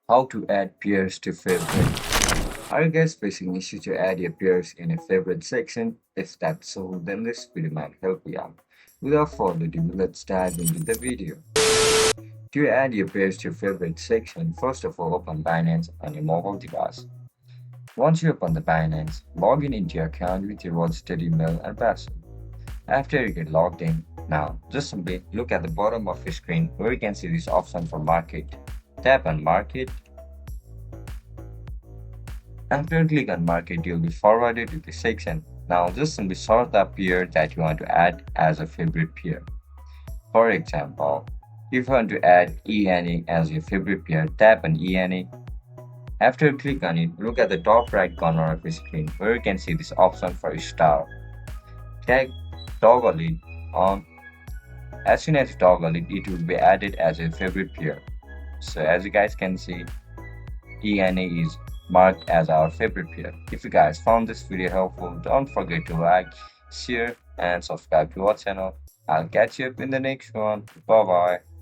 How to add peers to favorite. Are you guys facing issue to add your peers in a favorite section? If that's so, then this video might help you out. Without further ado, let's dive into the video. To add your peers to your favorite section, first of all, open Binance on your mobile device. Once you open the Binance, log in into your account with your registered email and password. After you get logged in, now just simply look at the bottom of your screen where you can see this option for market. Tap on market. After you click on market, you'll be forwarded to this section. Now just simply sort the peer that you want to add as a favorite peer. For example, if you want to add ENA as your favorite peer, tap on ENA. After you click on it, look at the top right corner of your screen where you can see this option for a star. Toggle it on. As soon as you toggle it, it will be added as a favorite peer. So as you guys can see, ENA is marked as our favorite peer. If you guys found this video helpful, don't forget to like, share, and subscribe to our channel. I'll catch you up in the next one. Bye bye.